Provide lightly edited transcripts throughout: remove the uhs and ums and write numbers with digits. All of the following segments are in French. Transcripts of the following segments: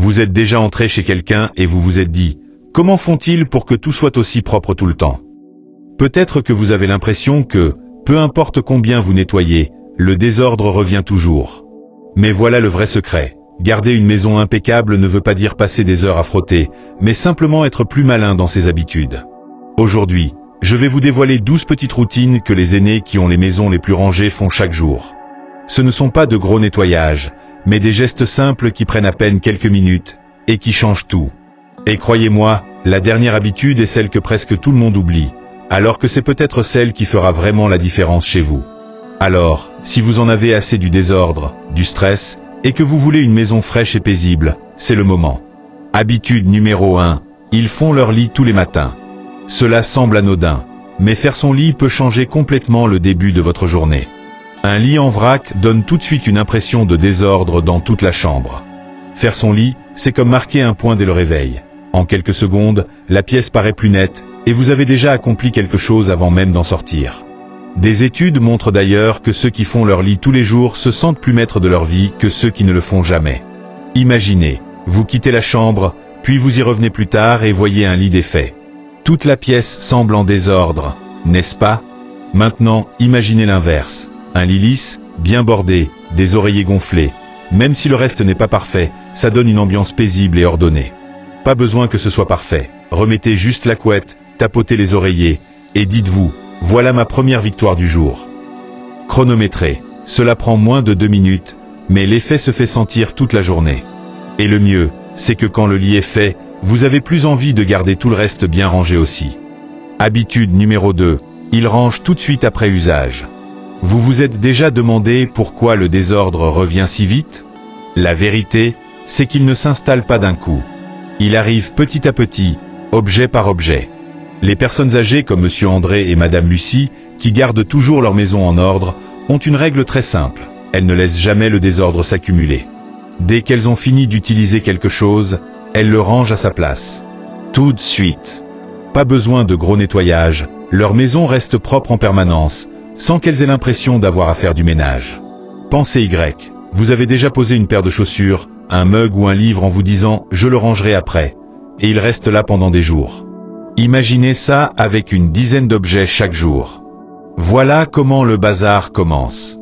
Vous êtes déjà entré chez quelqu'un et vous vous êtes dit « Comment font-ils pour que tout soit aussi propre tout le temps ?» Peut-être que vous avez l'impression que, peu importe combien vous nettoyez, le désordre revient toujours. Mais voilà le vrai secret. Garder une maison impeccable ne veut pas dire passer des heures à frotter, mais simplement être plus malin dans ses habitudes. Aujourd'hui, je vais vous dévoiler 12 petites routines que les aînés qui ont les maisons les plus rangées font chaque jour. Ce ne sont pas de gros nettoyages, mais des gestes simples qui prennent à peine quelques minutes, et qui changent tout. Et croyez-moi, la dernière habitude est celle que presque tout le monde oublie, alors que c'est peut-être celle qui fera vraiment la différence chez vous. Alors, si vous en avez assez du désordre, du stress, et que vous voulez une maison fraîche et paisible, c'est le moment. Habitude numéro 1, ils font leur lit tous les matins. Cela semble anodin, mais faire son lit peut changer complètement le début de votre journée. Un lit en vrac donne tout de suite une impression de désordre dans toute la chambre. Faire son lit, c'est comme marquer un point dès le réveil. En quelques secondes, la pièce paraît plus nette, et vous avez déjà accompli quelque chose avant même d'en sortir. Des études montrent d'ailleurs que ceux qui font leur lit tous les jours se sentent plus maîtres de leur vie que ceux qui ne le font jamais. Imaginez, vous quittez la chambre, puis vous y revenez plus tard et voyez un lit défait. Toute la pièce semble en désordre, n'est-ce pas? Maintenant, imaginez l'inverse. Un lit lisse, bien bordé, des oreillers gonflés. Même si le reste n'est pas parfait, ça donne une ambiance paisible et ordonnée. Pas besoin que ce soit parfait. Remettez juste la couette, tapotez les oreillers, et dites-vous, voilà ma première victoire du jour. Chronométré, cela prend moins de 2 minutes, mais l'effet se fait sentir toute la journée. Et le mieux, c'est que quand le lit est fait, vous avez plus envie de garder tout le reste bien rangé aussi. Habitude numéro 2, il range tout de suite après usage. Vous vous êtes déjà demandé pourquoi le désordre revient si vite? La vérité, c'est qu'il ne s'installe pas d'un coup. Il arrive petit à petit, objet par objet. Les personnes âgées comme Monsieur André et Madame Lucie, qui gardent toujours leur maison en ordre, ont une règle très simple. Elles ne laissent jamais le désordre s'accumuler. Dès qu'elles ont fini d'utiliser quelque chose, elles le rangent à sa place. Tout de suite. Pas besoin de gros nettoyage, leur maison reste propre en permanence, sans qu'elles aient l'impression d'avoir à faire du ménage. Pensez Y, vous avez déjà posé une paire de chaussures, un mug ou un livre en vous disant « je le rangerai après », et il reste là pendant des jours. Imaginez ça avec une dizaine d'objets chaque jour. Voilà comment le bazar commence.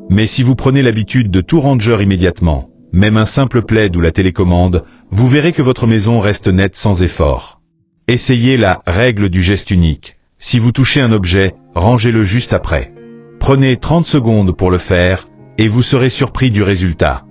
Mais si vous prenez l'habitude de tout ranger immédiatement, même un simple plaid ou la télécommande, vous verrez que votre maison reste nette sans effort. Essayez la règle du geste unique. Si vous touchez un objet, rangez-le juste après. Prenez 30 secondes pour le faire, et vous serez surpris du résultat.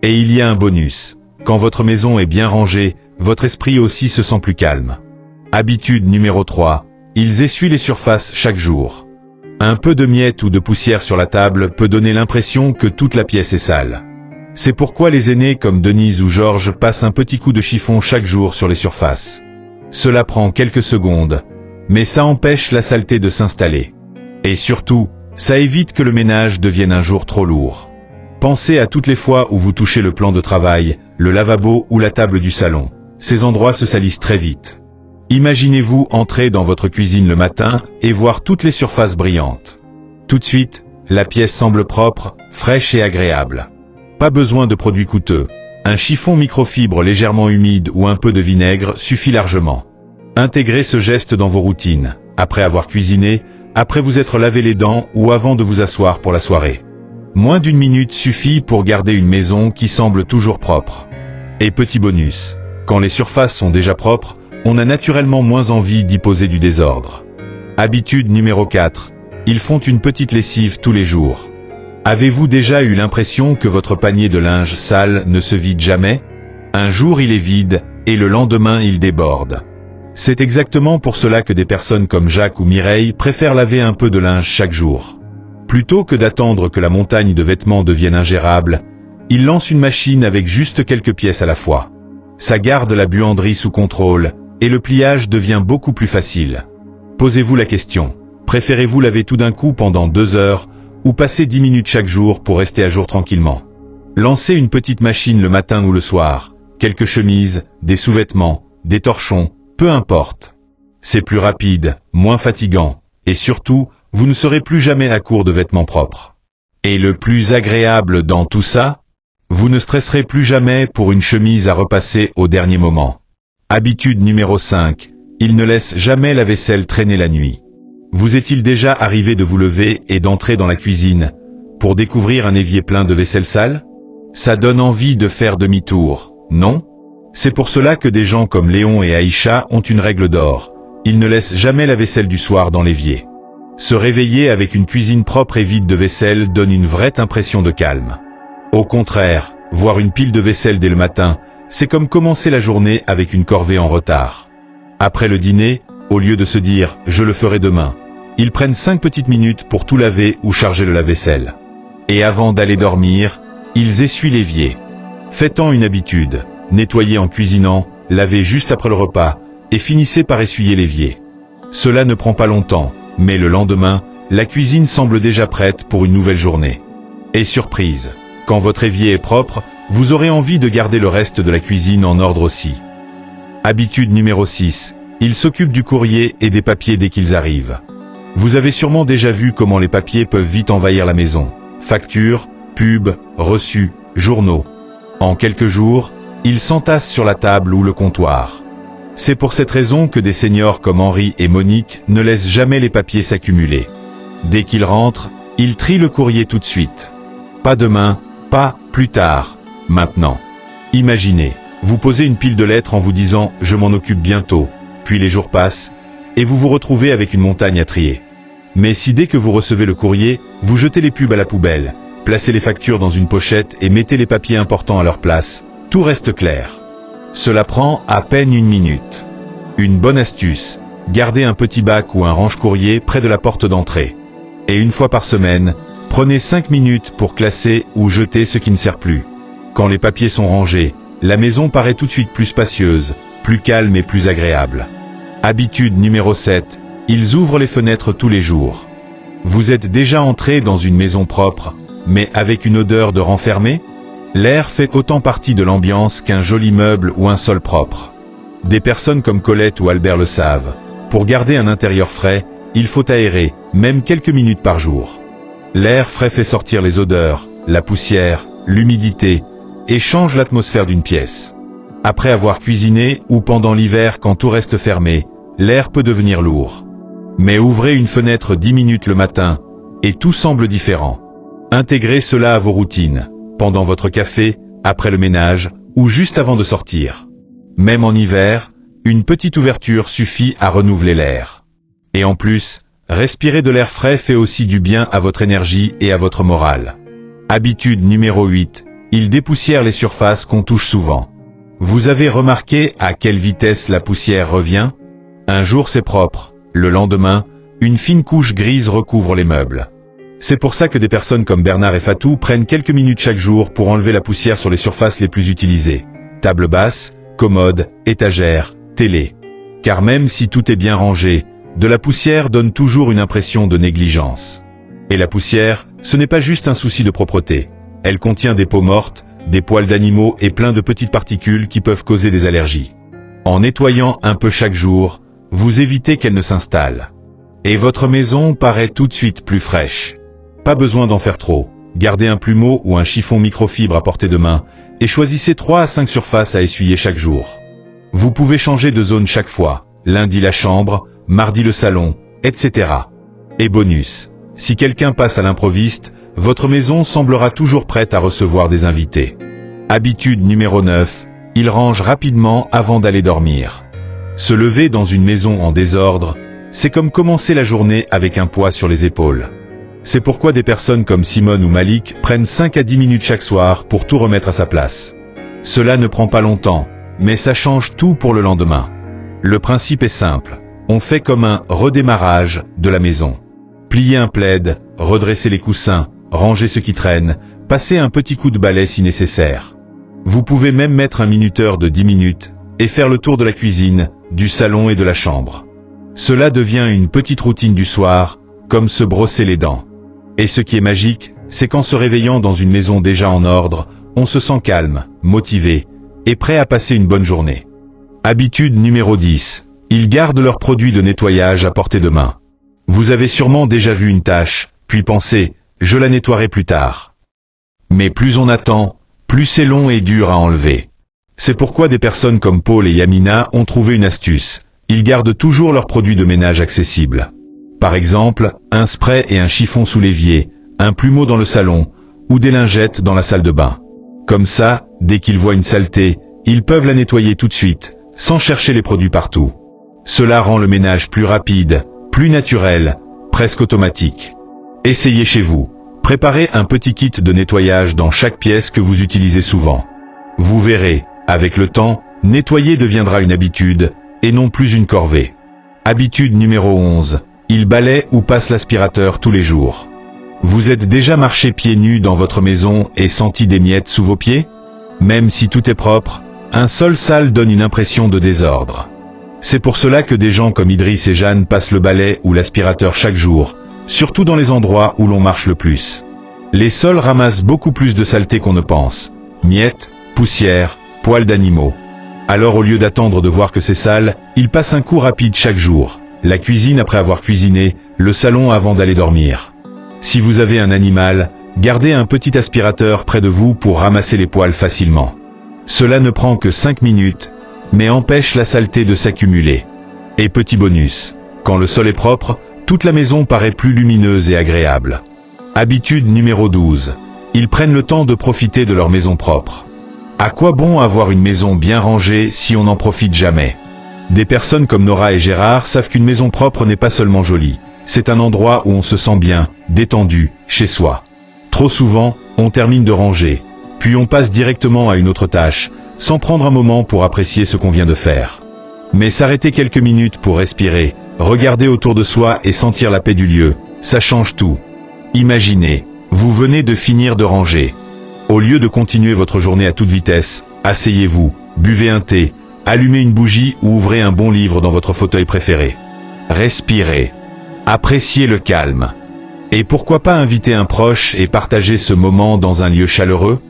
Et il y a un bonus. Quand votre maison est bien rangée, votre esprit aussi se sent plus calme. Habitude numéro 3, ils essuient les surfaces chaque jour. Un peu de miettes ou de poussière sur la table peut donner l'impression que toute la pièce est sale. C'est pourquoi les aînés comme Denise ou Georges passent un petit coup de chiffon chaque jour sur les surfaces. Cela prend quelques secondes, mais ça empêche la saleté de s'installer. Et surtout, ça évite que le ménage devienne un jour trop lourd. Pensez à toutes les fois où vous touchez le plan de travail, le lavabo ou la table du salon. Ces endroits se salissent très vite. Imaginez-vous entrer dans votre cuisine le matin et voir toutes les surfaces brillantes. Tout de suite, la pièce semble propre, fraîche et agréable. Pas besoin de produits coûteux. Un chiffon microfibre légèrement humide ou un peu de vinaigre suffit largement. Intégrez ce geste dans vos routines, après avoir cuisiné, après vous être lavé les dents ou avant de vous asseoir pour la soirée. Moins d'1 minute suffit pour garder une maison qui semble toujours propre. Et petit bonus, quand les surfaces sont déjà propres, on a naturellement moins envie d'y poser du désordre. Habitude numéro 4. Ils font une petite lessive tous les jours. Avez-vous déjà eu l'impression que votre panier de linge sale ne se vide jamais? Un jour il est vide, et le lendemain il déborde. C'est exactement pour cela que des personnes comme Jacques ou Mireille préfèrent laver un peu de linge chaque jour. Plutôt que d'attendre que la montagne de vêtements devienne ingérable, ils lancent une machine avec juste quelques pièces à la fois. Ça garde la buanderie sous contrôle, et le pliage devient beaucoup plus facile. Posez-vous la question, préférez-vous laver tout d'un coup pendant 2 heures, ou passer 10 minutes chaque jour pour rester à jour tranquillement? Lancez une petite machine le matin ou le soir, quelques chemises, des sous-vêtements, des torchons, peu importe. C'est plus rapide, moins fatigant, et surtout, vous ne serez plus jamais à court de vêtements propres. Et le plus agréable dans tout ça, Vous ne stresserez plus jamais pour une chemise à repasser au dernier moment. Habitude numéro 5. Il ne laisse jamais la vaisselle traîner la nuit. Vous est-il déjà arrivé de vous lever et d'entrer dans la cuisine pour découvrir un évier plein de vaisselle sale? Ça donne envie de faire demi-tour, non? C'est pour cela que des gens comme Léon et Aïcha ont une règle d'or. Ils ne laissent jamais la vaisselle du soir dans l'évier. Se réveiller avec une cuisine propre et vide de vaisselle donne une vraie impression de calme. Au contraire, voir une pile de vaisselle dès le matin, c'est comme commencer la journée avec une corvée en retard. Après le dîner, au lieu de se dire « je le ferai demain », ils prennent 5 petites minutes pour tout laver ou charger le lave-vaisselle. Et avant d'aller dormir, ils essuient l'évier. Faites-en une habitude, nettoyez en cuisinant, lavez juste après le repas, et finissez par essuyer l'évier. Cela ne prend pas longtemps, mais le lendemain, la cuisine semble déjà prête pour une nouvelle journée. Et surprise, quand votre évier est propre, vous aurez envie de garder le reste de la cuisine en ordre aussi. Habitude numéro 6. Ils s'occupent du courrier et des papiers dès qu'ils arrivent. Vous avez sûrement déjà vu comment les papiers peuvent vite envahir la maison. Factures, pubs, reçus, journaux. En quelques jours, ils s'entassent sur la table ou le comptoir. C'est pour cette raison que des seniors comme Henri et Monique ne laissent jamais les papiers s'accumuler. Dès qu'ils rentrent, ils trient le courrier tout de suite. Pas demain, pas plus tard, maintenant. Imaginez, vous posez une pile de lettres en vous disant « je m'en occupe bientôt », puis les jours passent, et vous vous retrouvez avec une montagne à trier. Mais si dès que vous recevez le courrier, vous jetez les pubs à la poubelle, placez les factures dans une pochette et mettez les papiers importants à leur place, tout reste clair. Cela prend à peine 1 minute. Une bonne astuce, gardez un petit bac ou un range-courrier près de la porte d'entrée. Et une fois par semaine, prenez 5 minutes pour classer ou jeter ce qui ne sert plus. Quand les papiers sont rangés, la maison paraît tout de suite plus spacieuse, plus calme et plus agréable. Habitude numéro 7. Ils ouvrent les fenêtres tous les jours. Vous êtes déjà entré dans une maison propre, mais avec une odeur de renfermé? L'air fait autant partie de l'ambiance qu'un joli meuble ou un sol propre. Des personnes comme Colette ou Albert le savent. Pour garder un intérieur frais, il faut aérer, même quelques minutes par jour. L'air frais fait sortir les odeurs, la poussière, l'humidité, et change l'atmosphère d'une pièce. Après avoir cuisiné ou pendant l'hiver quand tout reste fermé, l'air peut devenir lourd. Mais ouvrez une fenêtre 10 minutes le matin, et tout semble différent. Intégrez cela à vos routines, pendant votre café, après le ménage, ou juste avant de sortir. Même en hiver, une petite ouverture suffit à renouveler l'air. Et en plus, respirer de l'air frais fait aussi du bien à votre énergie et à votre morale. Habitude numéro 8. Ils dépoussièrent les surfaces qu'on touche souvent. Vous avez remarqué à quelle vitesse la poussière revient? Un jour c'est propre, le lendemain, une fine couche grise recouvre les meubles. C'est pour ça que des personnes comme Bernard et Fatou prennent quelques minutes chaque jour pour enlever la poussière sur les surfaces les plus utilisées. Table basse, commode, étagère, télé. Car même si tout est bien rangé, de la poussière donne toujours une impression de négligence. Et la poussière, ce n'est pas juste un souci de propreté. Elle contient des peaux mortes, des poils d'animaux et plein de petites particules qui peuvent causer des allergies. En nettoyant un peu chaque jour, vous évitez qu'elle ne s'installe. Et votre maison paraît tout de suite plus fraîche. Pas besoin d'en faire trop. Gardez un plumeau ou un chiffon microfibre à portée de main et choisissez 3 à 5 surfaces à essuyer chaque jour. Vous pouvez changer de zone chaque fois, lundi la chambre, mardi le salon, etc. Et bonus, si quelqu'un passe à l'improviste, votre maison semblera toujours prête à recevoir des invités. Habitude numéro 9, ils rangent rapidement avant d'aller dormir. Se lever dans une maison en désordre, c'est comme commencer la journée avec un poids sur les épaules. C'est pourquoi des personnes comme Simone ou Malik prennent 5 à 10 minutes chaque soir pour tout remettre à sa place. Cela ne prend pas longtemps, mais ça change tout pour le lendemain. Le principe est simple, on fait comme un redémarrage de la maison. Plier un plaid, redresser les coussins, ranger ce qui traîne, passer un petit coup de balai si nécessaire. Vous pouvez même mettre un minuteur de 10 minutes et faire le tour de la cuisine, du salon et de la chambre. Cela devient une petite routine du soir, comme se brosser les dents. Et ce qui est magique, c'est qu'en se réveillant dans une maison déjà en ordre, on se sent calme, motivé, et prêt à passer une bonne journée. Habitude numéro 10. Ils gardent leurs produits de nettoyage à portée de main. Vous avez sûrement déjà vu une tache, puis pensé, je la nettoierai plus tard. Mais plus on attend, plus c'est long et dur à enlever. C'est pourquoi des personnes comme Paul et Yamina ont trouvé une astuce. Ils gardent toujours leurs produits de ménage accessibles. Par exemple, un spray et un chiffon sous l'évier, un plumeau dans le salon, ou des lingettes dans la salle de bain. Comme ça, dès qu'ils voient une saleté, ils peuvent la nettoyer tout de suite, sans chercher les produits partout. Cela rend le ménage plus rapide, plus naturel, presque automatique. Essayez chez vous. Préparez un petit kit de nettoyage dans chaque pièce que vous utilisez souvent. Vous verrez, avec le temps, nettoyer deviendra une habitude, et non plus une corvée. Habitude numéro 11. Il balaie ou passe l'aspirateur tous les jours. Vous êtes déjà marché pieds nus dans votre maison et senti des miettes sous vos pieds? Même si tout est propre, un sol sale donne une impression de désordre. C'est pour cela que des gens comme Idriss et Jeanne passent le balai ou l'aspirateur chaque jour, surtout dans les endroits où l'on marche le plus. Les sols ramassent beaucoup plus de saleté qu'on ne pense. Miettes, poussière, poils d'animaux. Alors au lieu d'attendre de voir que c'est sale, ils passent un coup rapide chaque jour. La cuisine après avoir cuisiné, le salon avant d'aller dormir. Si vous avez un animal, gardez un petit aspirateur près de vous pour ramasser les poils facilement. Cela ne prend que 5 minutes, mais empêche la saleté de s'accumuler. Et petit bonus, quand le sol est propre, toute la maison paraît plus lumineuse et agréable. Habitude numéro 12. Ils prennent le temps de profiter de leur maison propre. À quoi bon avoir une maison bien rangée si on n'en profite jamais? Des personnes comme Nora et Gérard savent qu'une maison propre n'est pas seulement jolie, c'est un endroit où on se sent bien, détendu, chez soi. Trop souvent, on termine de ranger, puis on passe directement à une autre tâche, sans prendre un moment pour apprécier ce qu'on vient de faire. Mais s'arrêter quelques minutes pour respirer, regarder autour de soi et sentir la paix du lieu, ça change tout. Imaginez, vous venez de finir de ranger. Au lieu de continuer votre journée à toute vitesse, asseyez-vous, buvez un thé, allumez une bougie ou ouvrez un bon livre dans votre fauteuil préféré. Respirez. Appréciez le calme. Et pourquoi pas inviter un proche et partager ce moment dans un lieu chaleureux?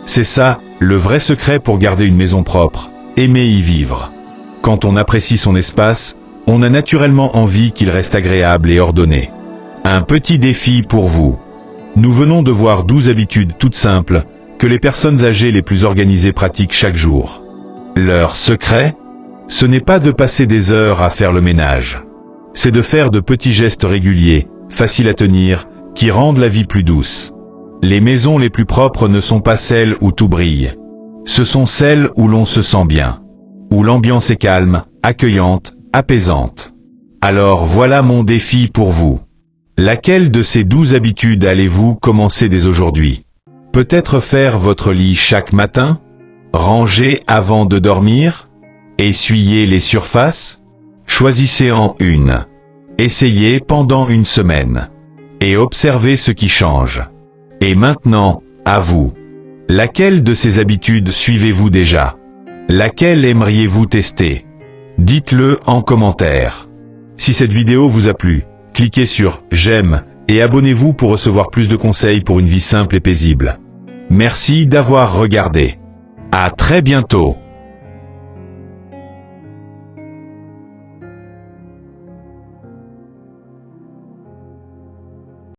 C'est ça, le vrai secret pour garder une maison propre, aimer y vivre. Quand on apprécie son espace, on a naturellement envie qu'il reste agréable et ordonné. Un petit défi pour vous. Nous venons de voir 12 habitudes toutes simples, que les personnes âgées les plus organisées pratiquent chaque jour. Leur secret? Ce n'est pas de passer des heures à faire le ménage. C'est de faire de petits gestes réguliers, faciles à tenir, qui rendent la vie plus douce. Les maisons les plus propres ne sont pas celles où tout brille. Ce sont celles où l'on se sent bien. Où l'ambiance est calme, accueillante, apaisante. Alors voilà mon défi pour vous. Laquelle de ces 12 habitudes allez-vous commencer dès aujourd'hui? Peut-être faire votre lit chaque matin? Ranger avant de dormir? Essuyer les surfaces? Choisissez en une. Essayez pendant une semaine. Et observez ce qui change. Et maintenant, à vous. Laquelle de ces habitudes suivez-vous déjà? Laquelle aimeriez-vous tester? Dites-le en commentaire. Si cette vidéo vous a plu, cliquez sur « J'aime » et abonnez-vous pour recevoir plus de conseils pour une vie simple et paisible. Merci d'avoir regardé. À très bientôt.